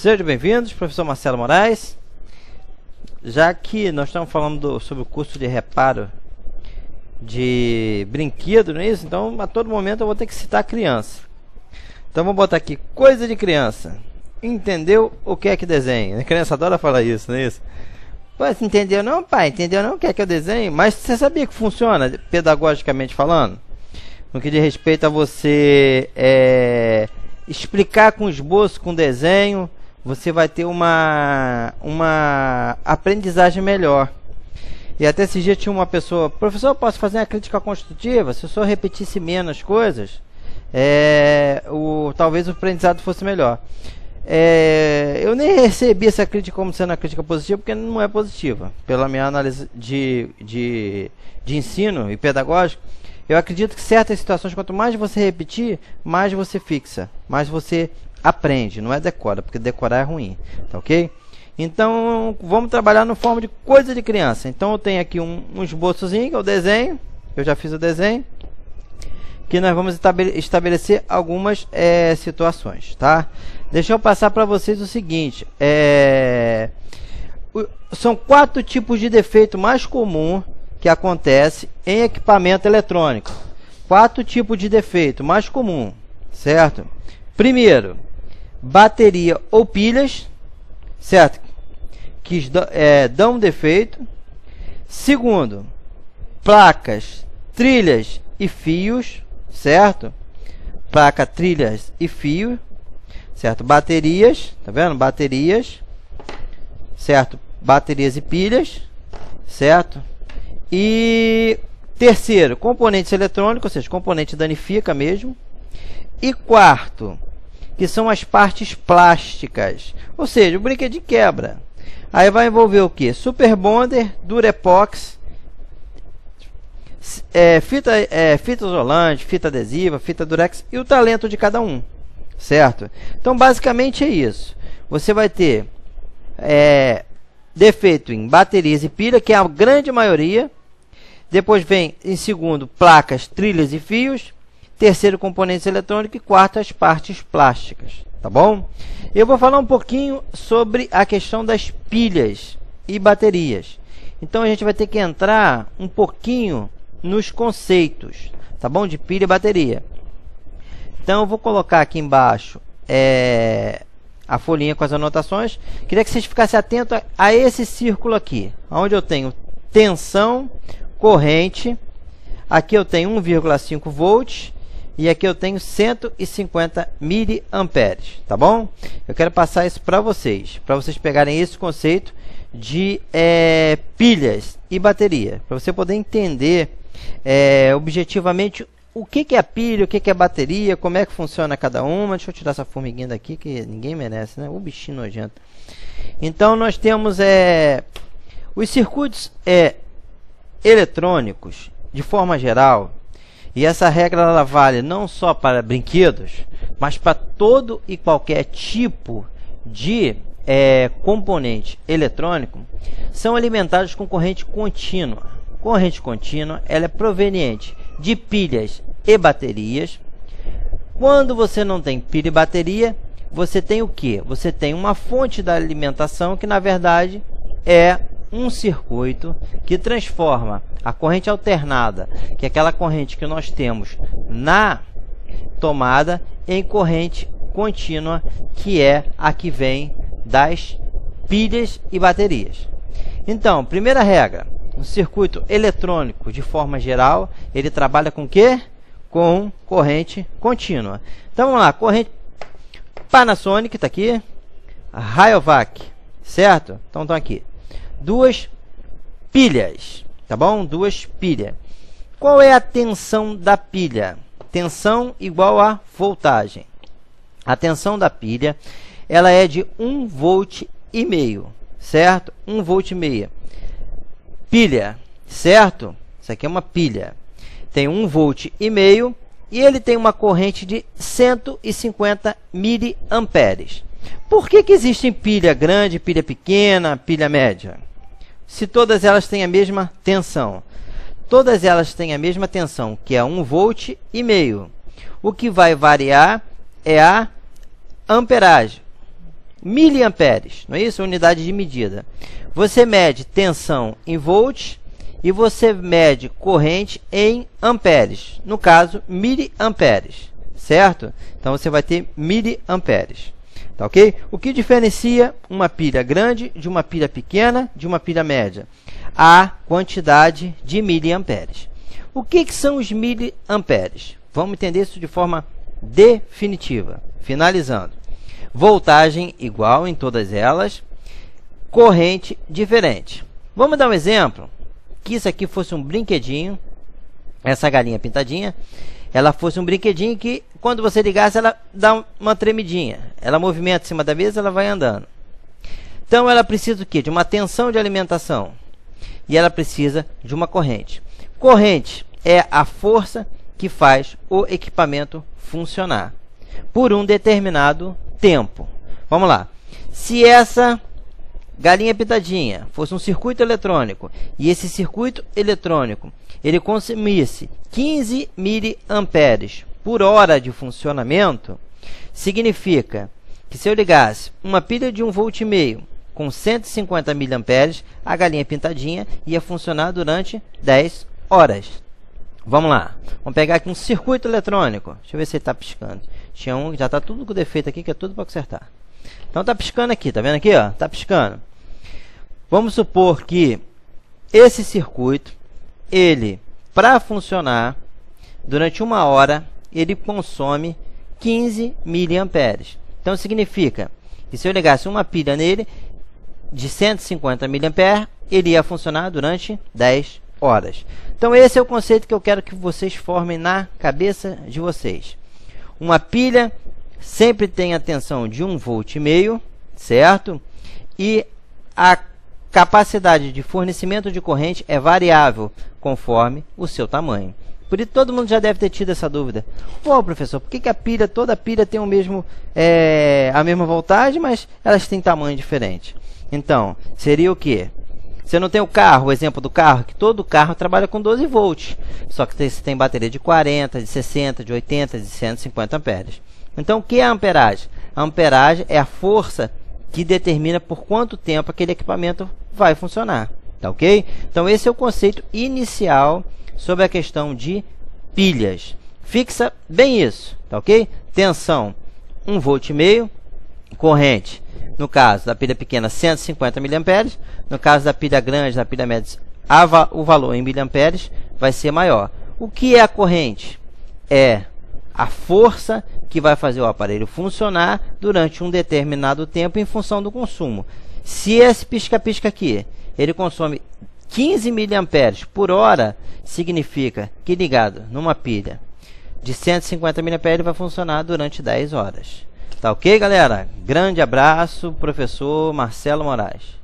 Sejam bem-vindos, professor Marcelo Moraes. Já que nós estamos falando sobre o curso de reparo de brinquedo, não é isso? Então, a todo momento eu vou ter que citar criança. Então, vamos botar aqui, coisa de criança. Entendeu o que é que desenha? A criança adora falar isso, não é isso? Pô, você entendeu não, pai? Entendeu não o que é que eu desenho? Mas você sabia que funciona, pedagogicamente falando? No que diz respeito a você explicar com esboço, com desenho, você vai ter uma aprendizagem melhor. E até esse dia tinha uma pessoa: professor, eu posso fazer uma crítica construtiva? Se eu só repetisse menos coisas, talvez o aprendizado fosse melhor. Eu nem recebi essa crítica como sendo uma crítica positiva, porque não é positiva. Pela minha análise de ensino e pedagógico, eu acredito que certas situações, quanto mais você repetir, mais você fixa, mais você aprende, não é decora, porque decorar é ruim, tá ok? Então, vamos trabalhar na forma de coisa de criança. Então, eu tenho aqui um esboçozinho, que é o desenho, eu já fiz o desenho, que nós vamos estabelecer algumas situações, tá? Deixa eu passar para vocês o seguinte, são 4 tipos de defeito mais comum que acontece em equipamento eletrônico. 4 tipos de defeito mais comum, certo? Primeiro, bateria ou pilhas, certo? Que dão defeito. Segundo, placas, trilhas e fios, certo? Placa, trilhas e fio, certo? Baterias, tá vendo? Baterias, certo? Baterias e pilhas, certo? E terceiro, componentes eletrônicos, ou seja, componente danifica mesmo. E quarto, que são as partes plásticas, ou seja, o brinquedo quebra. Aí vai envolver o que? Super bonder, durepox, fita isolante, fita adesiva, fita durex e o talento de cada um, certo? Então, basicamente é isso. Você vai ter defeito em baterias e pilha, que é a grande maioria. Depois vem, em segundo, placas, trilhas e fios. Terceiro, componentes eletrônicos. E quarto, as partes plásticas. Tá bom? Eu vou falar um pouquinho sobre a questão das pilhas e baterias. Então, a gente vai ter que entrar um pouquinho nos conceitos, tá bom? De pilha e bateria. Então, eu vou colocar aqui embaixo a folhinha com as anotações. Queria que vocês ficassem atentos a esse círculo aqui, onde eu tenho tensão, corrente, aqui eu tenho 1,5 volts e aqui eu tenho 150 miliamperes, tá bom? Eu quero passar isso para vocês pegarem esse conceito de pilhas e bateria, para você poder entender objetivamente o que é pilha, o que é bateria, como é que funciona cada uma. Deixa eu tirar essa formiguinha daqui, que ninguém merece, né? O bichinho nojento. Então, nós temos os circuitos eletrônicos, de forma geral, e essa regra ela vale não só para brinquedos, mas para todo e qualquer tipo de componente eletrônico, são alimentados com corrente contínua. Corrente contínua, ela é proveniente de pilhas e baterias. Quando você não tem pilha e bateria, você tem o que? Você tem uma fonte da alimentação que, na verdade, é um circuito que transforma a corrente alternada, que é aquela corrente que nós temos na tomada, em corrente contínua, que é a que vem das pilhas e baterias. Então, primeira regra, um circuito eletrônico, de forma geral, ele trabalha com o quê? Com corrente contínua. Então, vamos lá, corrente Panasonic, está aqui, Rayovac, certo? Então, estão aqui 2 pilhas, tá bom? 2 pilhas. Qual é a tensão da pilha? Tensão igual a voltagem. A tensão da pilha, ela é de 1,5 volt, certo? 1,5 volt. Pilha, certo? Isso aqui é uma pilha. Tem 1,5 volt e ele tem uma corrente de 150 miliamperes. Por que existem pilha grande, pilha pequena, pilha média? Se todas elas têm a mesma tensão. Todas elas têm a mesma tensão, que é 1,5 volt. O que vai variar é a amperagem. miliamperes, não é isso? Unidade de medida. Você mede tensão em volts e você mede corrente em amperes, no caso, miliamperes, certo? Então, você vai ter miliamperes, tá ok? O que diferencia uma pilha grande de uma pilha pequena, de uma pilha média? A quantidade de miliamperes. O que são os miliamperes? Vamos entender isso de forma definitiva. Finalizando. Voltagem igual em todas elas, corrente diferente. Vamos dar um exemplo, que isso aqui fosse um brinquedinho, essa galinha pintadinha, ela fosse um brinquedinho que quando você ligasse ela dá uma tremidinha, ela movimenta em cima da mesa, ela vai andando. Então ela precisa do quê? De uma tensão de alimentação e ela precisa de uma corrente. Corrente é a força que faz o equipamento funcionar por um determinado tempo. Vamos lá. Se essa galinha pitadinha fosse um circuito eletrônico e esse circuito eletrônico ele consumisse 15 miliamperes por hora de funcionamento, significa que se eu ligasse uma pilha de 1,5 volt com 150 miliamperes, a galinha pintadinha ia funcionar durante 10 horas. Vamos lá. Vamos pegar aqui um circuito eletrônico. Deixa eu ver se ele está piscando. Tinha um que já está tudo com defeito aqui, que é tudo para consertar. Então está piscando aqui, tá vendo aqui, ó? Está piscando. Vamos supor que esse circuito, ele, para funcionar, durante 1 hora, ele consome 15 miliamperes. Então significa que se eu ligasse uma pilha nele de 150 miliamperes, ele ia funcionar durante 10 horas. Então esse é o conceito que eu quero que vocês formem na cabeça de vocês. Uma pilha sempre tem a tensão de 1,5 volt, certo? E a capacidade de fornecimento de corrente é variável conforme o seu tamanho. Por isso todo mundo já deve ter tido essa dúvida. Pô, professor, por que a pilha, toda pilha tem a mesma voltagem, mas elas têm tamanho diferente? Então, seria o quê? Você não tem o carro, o exemplo do carro, que todo carro trabalha com 12 volts. Só que você tem bateria de 40, de 60, de 80, de 150 amperes. Então, o que é a amperagem? A amperagem é a força que determina por quanto tempo aquele equipamento vai funcionar. Tá ok? Então, esse é o conceito inicial sobre a questão de pilhas. Fixa bem isso, tá ok? Tensão 1,5 volt, corrente, no caso da pilha pequena, 150 miliamperes. No caso da pilha grande, da pilha média, o valor em miliamperes vai ser maior. O que é a corrente? É a força que vai fazer o aparelho funcionar durante um determinado tempo em função do consumo. Se esse pisca-pisca aqui, ele consome 15 miliamperes por hora, significa que ligado numa pilha de 150 miliamperes, ele vai funcionar durante 10 horas. Tá ok, galera? Grande abraço, professor Marcelo Moraes.